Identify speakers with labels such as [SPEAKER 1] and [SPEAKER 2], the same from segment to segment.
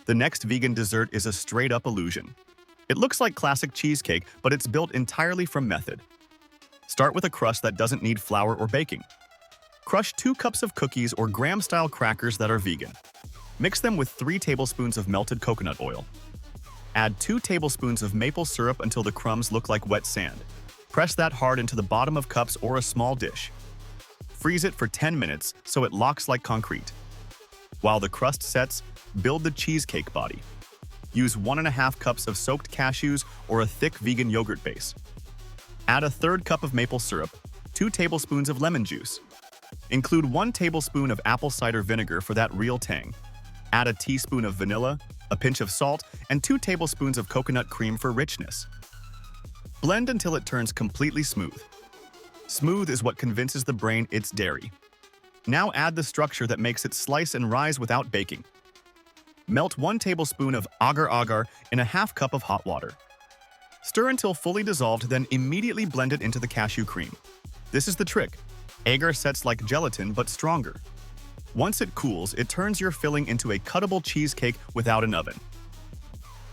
[SPEAKER 1] The next vegan dessert is a straight-up illusion. It looks like classic cheesecake, but it's built entirely from method. Start with a crust that doesn't need flour or baking. Crush 2 cups of cookies or graham-style crackers that are vegan. Mix them with 3 tablespoons of melted coconut oil. Add 2 tablespoons of maple syrup until the crumbs look like wet sand. Press that hard into the bottom of cups or a small dish. Freeze it for 10 minutes so it locks like concrete. While the crust sets, build the cheesecake body. Use 1½ cups of soaked cashews or a thick vegan yogurt base. Add a 1/3 cup of maple syrup, 2 tablespoons of lemon juice. Include 1 tablespoon of apple cider vinegar for that real tang. Add a teaspoon of vanilla, a pinch of salt, and 2 tablespoons of coconut cream for richness. Blend until it turns completely smooth. Smooth is what convinces the brain it's dairy. Now add the structure that makes it slice and rise without baking. Melt 1 tablespoon of agar-agar in a 1/2 cup of hot water. Stir until fully dissolved, then immediately blend it into the cashew cream. This is the trick. Agar sets like gelatin but stronger. Once it cools, it turns your filling into a cuttable cheesecake without an oven.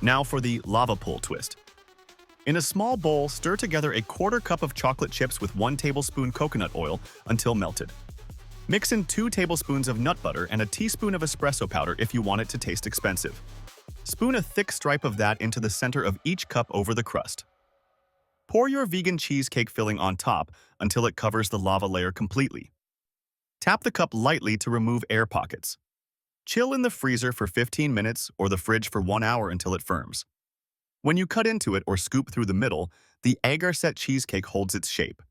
[SPEAKER 1] Now for the lava pool twist. In a small bowl, stir together a 1/4 cup of chocolate chips with 1 tablespoon coconut oil until melted. Mix in 2 tablespoons of nut butter and a teaspoon of espresso powder if you want it to taste expensive. Spoon a thick stripe of that into the center of each cup over the crust. Pour your vegan cheesecake filling on top until it covers the lava layer completely. Tap the cup lightly to remove air pockets. Chill in the freezer for 15 minutes or the fridge for 1 hour until it firms. When you cut into it or scoop through the middle, the agar-set cheesecake holds its shape.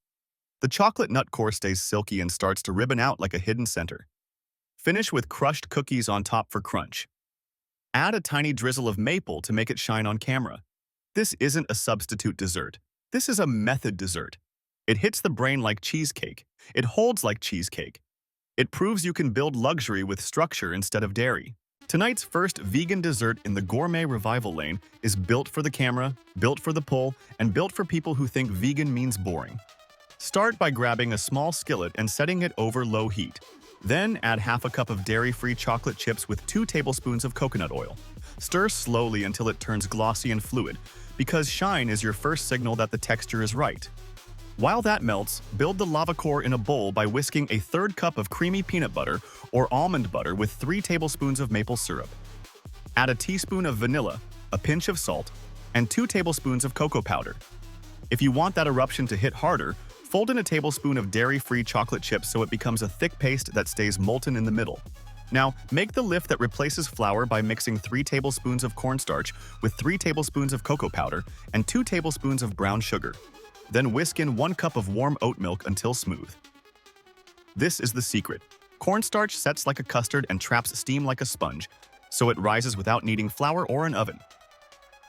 [SPEAKER 1] The chocolate nut core stays silky and starts to ribbon out like a hidden center. Finish with crushed cookies on top for crunch. Add a tiny drizzle of maple to make it shine on camera. This isn't a substitute dessert. This is a method dessert. It hits the brain like cheesecake. It holds like cheesecake. It proves you can build luxury with structure instead of dairy. Tonight's first vegan dessert in the gourmet revival lane is built for the camera, built for the pull, and built for people who think vegan means boring. Start by grabbing a small skillet and setting it over low heat. Then add 1/2 cup of dairy-free chocolate chips with 2 tablespoons of coconut oil. Stir slowly until it turns glossy and fluid, because shine is your first signal that the texture is right. While that melts, build the lava core in a bowl by whisking a 1/3 cup of creamy peanut butter or almond butter with 3 tablespoons of maple syrup. Add a teaspoon of vanilla, a pinch of salt, and 2 tablespoons of cocoa powder. If you want that eruption to hit harder, fold in a tablespoon of dairy-free chocolate chips so it becomes a thick paste that stays molten in the middle. Now, make the lift that replaces flour by mixing 3 tablespoons of cornstarch with 3 tablespoons of cocoa powder and 2 tablespoons of brown sugar. Then whisk in 1 cup of warm oat milk until smooth. This is the secret. Cornstarch sets like a custard and traps steam like a sponge, so it rises without needing flour or an oven.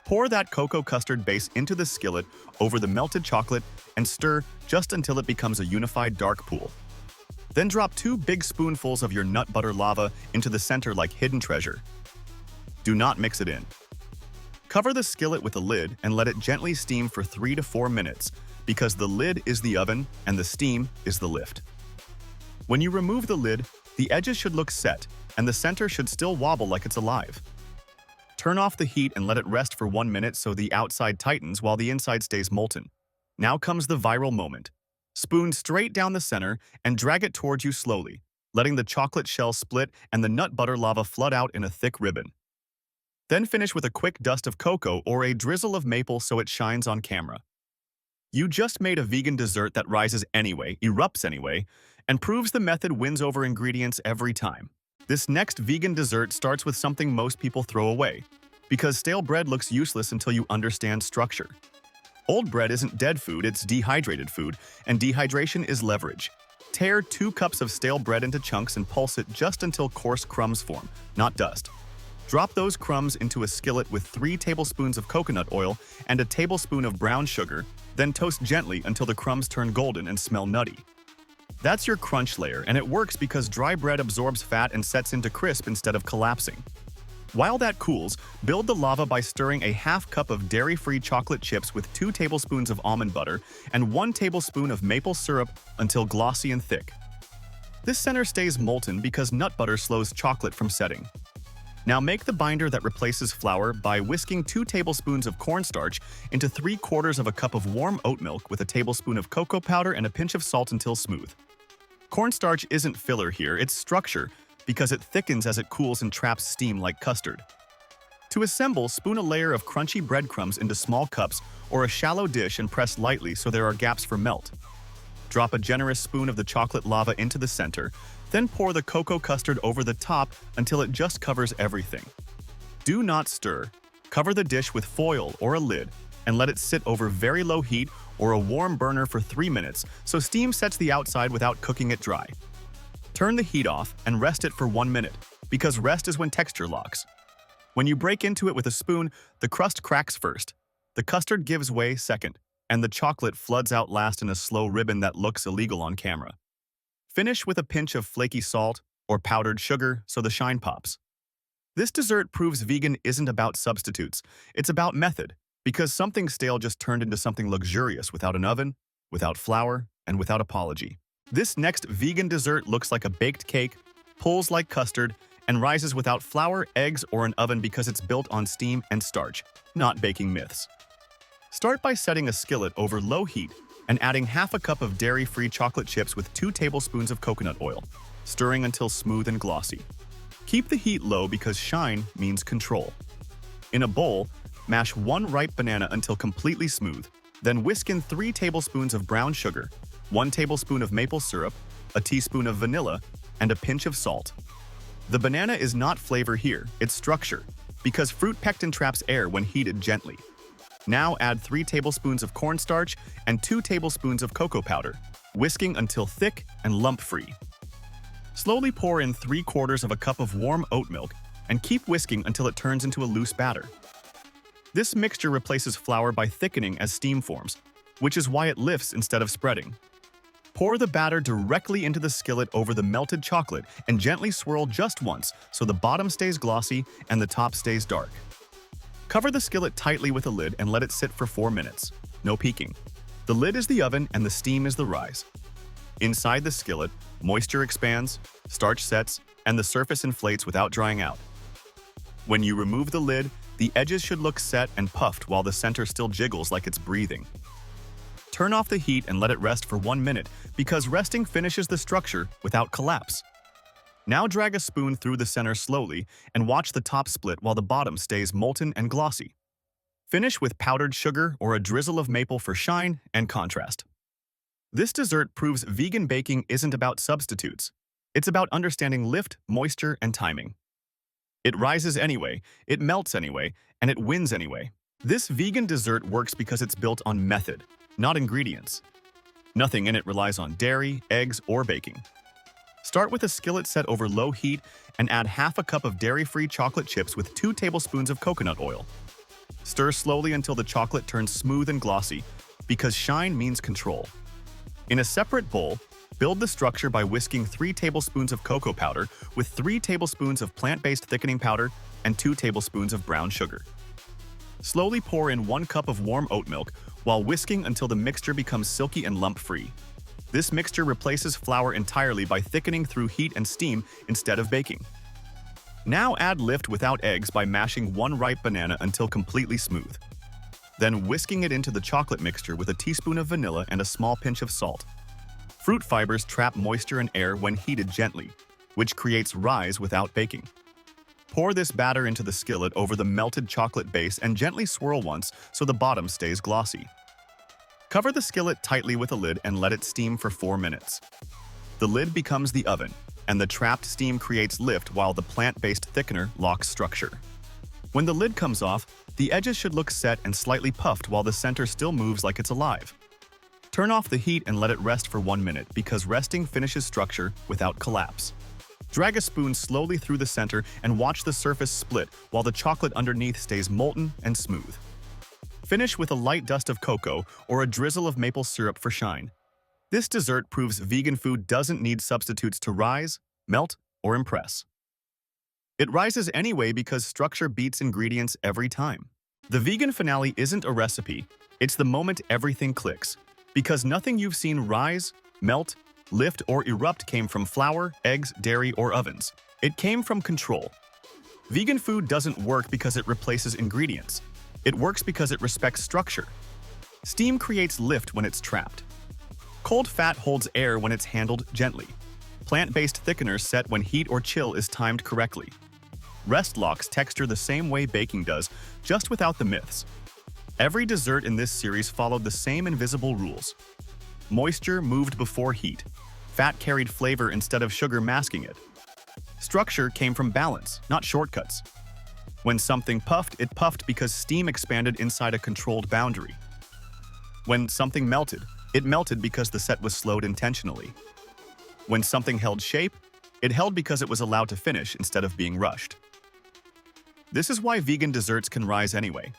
[SPEAKER 1] Pour that cocoa custard base into the skillet over the melted chocolate and stir just until it becomes a unified dark pool. Then drop 2 big spoonfuls of your nut butter lava into the center like hidden treasure. Do not mix it in. Cover the skillet with a lid and let it gently steam for 3 to 4 minutes, because the lid is the oven and the steam is the lift. When you remove the lid, the edges should look set and the center should still wobble like it's alive. Turn off the heat and let it rest for 1 minute so the outside tightens while the inside stays molten. Now comes the viral moment. Spoon straight down the center and drag it towards you slowly, letting the chocolate shell split and the nut butter lava flood out in a thick ribbon. Then finish with a quick dust of cocoa or a drizzle of maple so it shines on camera. You just made a vegan dessert that rises anyway, erupts anyway, and proves the method wins over ingredients every time. This next vegan dessert starts with something most people throw away, because stale bread looks useless until you understand structure. Old bread isn't dead food, it's dehydrated food, and dehydration is leverage. Tear 2 cups of stale bread into chunks and pulse it just until coarse crumbs form, not dust. Drop those crumbs into a skillet with 3 tablespoons of coconut oil and a tablespoon of brown sugar, then toast gently until the crumbs turn golden and smell nutty. That's your crunch layer, and it works because dry bread absorbs fat and sets into crisp instead of collapsing. While that cools, build the lava by stirring a 1/2 cup of dairy-free chocolate chips with 2 tablespoons of almond butter and 1 tablespoon of maple syrup until glossy and thick. This center stays molten because nut butter slows chocolate from setting. Now make the binder that replaces flour by whisking 2 tablespoons of cornstarch into 3/4 of a cup of warm oat milk with a tablespoon of cocoa powder and a pinch of salt until smooth. Cornstarch isn't filler here, it's structure, because it thickens as it cools and traps steam like custard. To assemble, spoon a layer of crunchy breadcrumbs into small cups or a shallow dish and press lightly so there are gaps for melt. Drop a generous spoon of the chocolate lava into the center, then pour the cocoa custard over the top until it just covers everything. Do not stir. Cover the dish with foil or a lid and let it sit over very low heat or a warm burner for 3 minutes so steam sets the outside without cooking it dry. Turn the heat off and rest it for 1 minute, because rest is when texture locks. When you break into it with a spoon, the crust cracks first, the custard gives way second, and the chocolate floods out last in a slow ribbon that looks illegal on camera. Finish with a pinch of flaky salt or powdered sugar so the shine pops. This dessert proves vegan isn't about substitutes, it's about method, because something stale just turned into something luxurious without an oven, without flour, and without apology. This next vegan dessert looks like a baked cake, pulls like custard, and rises without flour, eggs, or an oven because it's built on steam and starch, not baking myths. Start by setting a skillet over low heat and adding half a cup of dairy-free chocolate chips with 2 tablespoons of coconut oil, stirring until smooth and glossy. Keep the heat low because shine means control. In a bowl, mash 1 ripe banana until completely smooth, then whisk in 3 tablespoons of brown sugar, 1 tablespoon of maple syrup, a teaspoon of vanilla, and a pinch of salt. The banana is not flavor here, it's structure, because fruit pectin traps air when heated gently. Now add 3 tablespoons of cornstarch and 2 tablespoons of cocoa powder, whisking until thick and lump-free. Slowly pour in 3/4 of a cup of warm oat milk and keep whisking until it turns into a loose batter. This mixture replaces flour by thickening as steam forms, which is why it lifts instead of spreading. Pour the batter directly into the skillet over the melted chocolate and gently swirl just once so the bottom stays glossy and the top stays dark. Cover the skillet tightly with a lid and let it sit for 4 minutes. No peeking. The lid is the oven and the steam is the rise. Inside the skillet, moisture expands, starch sets, and the surface inflates without drying out. When you remove the lid, the edges should look set and puffed while the center still jiggles like it's breathing. Turn off the heat and let it rest for 1 minute because resting finishes the structure without collapse. Now drag a spoon through the center slowly and watch the top split while the bottom stays molten and glossy. Finish with powdered sugar or a drizzle of maple for shine and contrast. This dessert proves vegan baking isn't about substitutes. It's about understanding lift, moisture, and timing. It rises anyway, it melts anyway, and it wins anyway. This vegan dessert works because it's built on method, not ingredients. Nothing in it relies on dairy, eggs, or baking. Start with a skillet set over low heat and add half a cup of dairy-free chocolate chips with 2 tablespoons of coconut oil. Stir slowly until the chocolate turns smooth and glossy, because shine means control. In a separate bowl, build the structure by whisking 3 tablespoons of cocoa powder with 3 tablespoons of plant-based thickening powder and 2 tablespoons of brown sugar. Slowly pour in 1 cup of warm oat milk while whisking until the mixture becomes silky and lump-free. This mixture replaces flour entirely by thickening through heat and steam instead of baking. Now add lift without eggs by mashing 1 ripe banana until completely smooth. Then whisking it into the chocolate mixture with a teaspoon of vanilla and a small pinch of salt. Fruit fibers trap moisture and air when heated gently, which creates rise without baking. Pour this batter into the skillet over the melted chocolate base and gently swirl once so the bottom stays glossy. Cover the skillet tightly with a lid and let it steam for 4 minutes. The lid becomes the oven, and the trapped steam creates lift while the plant-based thickener locks structure. When the lid comes off, the edges should look set and slightly puffed while the center still moves like it's alive. Turn off the heat and let it rest for 1 minute because resting finishes structure without collapse. Drag a spoon slowly through the center and watch the surface split while the chocolate underneath stays molten and smooth. Finish with a light dust of cocoa or a drizzle of maple syrup for shine. This dessert proves vegan food doesn't need substitutes to rise, melt, or impress. It rises anyway because structure beats ingredients every time. The vegan finale isn't a recipe, it's the moment everything clicks. Because nothing you've seen rise, melt, lift, or erupt came from flour, eggs, dairy, or ovens. It came from control. Vegan food doesn't work because it replaces ingredients. It works because it respects structure. Steam creates lift when it's trapped. Cold fat holds air when it's handled gently. Plant-based thickeners set when heat or chill is timed correctly. Rest locks texture the same way baking does, just without the myths. Every dessert in this series followed the same invisible rules. Moisture moved before heat. Fat carried flavor instead of sugar masking it. Structure came from balance, not shortcuts. When something puffed, it puffed because steam expanded inside a controlled boundary. When something melted, it melted because the set was slowed intentionally. When something held shape, it held because it was allowed to finish instead of being rushed. This is why vegan desserts can rise anyway.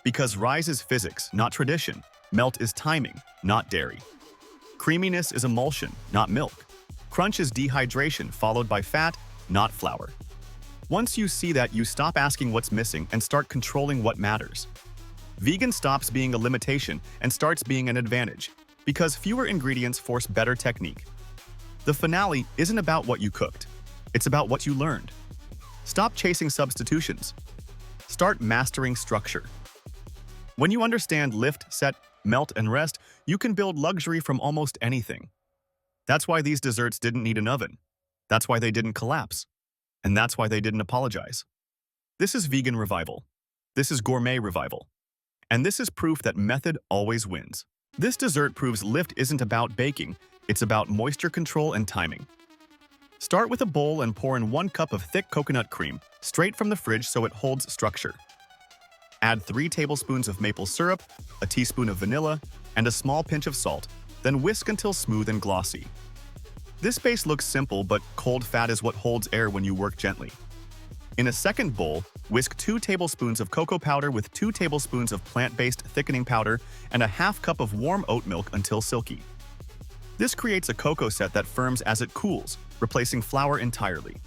[SPEAKER 1] Because rise is physics, not tradition. Melt is timing, not dairy. Creaminess is emulsion, not milk. Crunch is dehydration followed by fat, not flour. Once you see that, you stop asking what's missing and start controlling what matters. Vegan stops being a limitation and starts being an advantage, because fewer ingredients force better technique. The finale isn't about what you cooked. It's about what you learned. Stop chasing substitutions. Start mastering structure. When you understand lift, set, melt, and rest, you can build luxury from almost anything. That's why these desserts didn't need an oven. That's why they didn't collapse. And that's why they didn't apologize. This is vegan revival. This is gourmet revival. And this is proof that method always wins. This dessert proves lift isn't about baking, it's about moisture control and timing. Start with a bowl and pour in 1 cup of thick coconut cream, straight from the fridge so it holds structure. Add 3 tablespoons of maple syrup, a teaspoon of vanilla, and a small pinch of salt, then whisk until smooth and glossy. This base looks simple, but cold fat is what holds air when you work gently. In a second bowl, whisk 2 tablespoons of cocoa powder with 2 tablespoons of plant-based thickening powder and a half cup of warm oat milk until silky. This creates a cocoa set that firms as it cools, replacing flour entirely.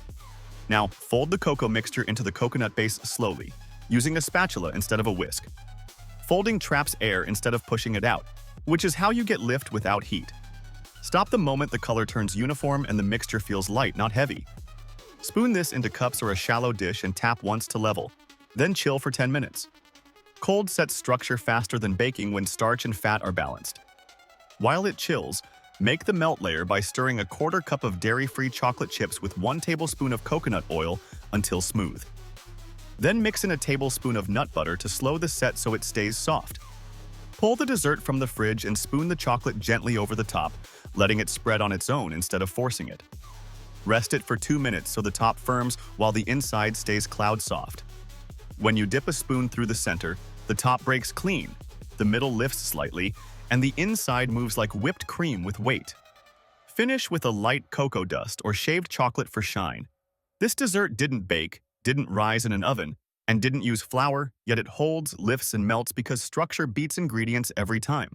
[SPEAKER 1] Now, fold the cocoa mixture into the coconut base slowly, using a spatula instead of a whisk. Folding traps air instead of pushing it out, which is how you get lift without heat. Stop the moment the color turns uniform and the mixture feels light, not heavy. Spoon this into cups or a shallow dish and tap once to level, then chill for 10 minutes. Cold sets structure faster than baking when starch and fat are balanced. While it chills, make the melt layer by stirring a 1/4 cup of dairy-free chocolate chips with 1 tablespoon of coconut oil until smooth. Then mix in a tablespoon of nut butter to slow the set so it stays soft. Pull the dessert from the fridge and spoon the chocolate gently over the top, letting it spread on its own instead of forcing it. Rest it for 2 minutes so the top firms while the inside stays cloud soft. When you dip a spoon through the center, the top breaks clean, the middle lifts slightly, and the inside moves like whipped cream with weight. Finish with a light cocoa dust or shaved chocolate for shine. This dessert didn't bake, didn't rise in an oven, and didn't use flour, yet it holds, lifts, and melts because structure beats ingredients every time.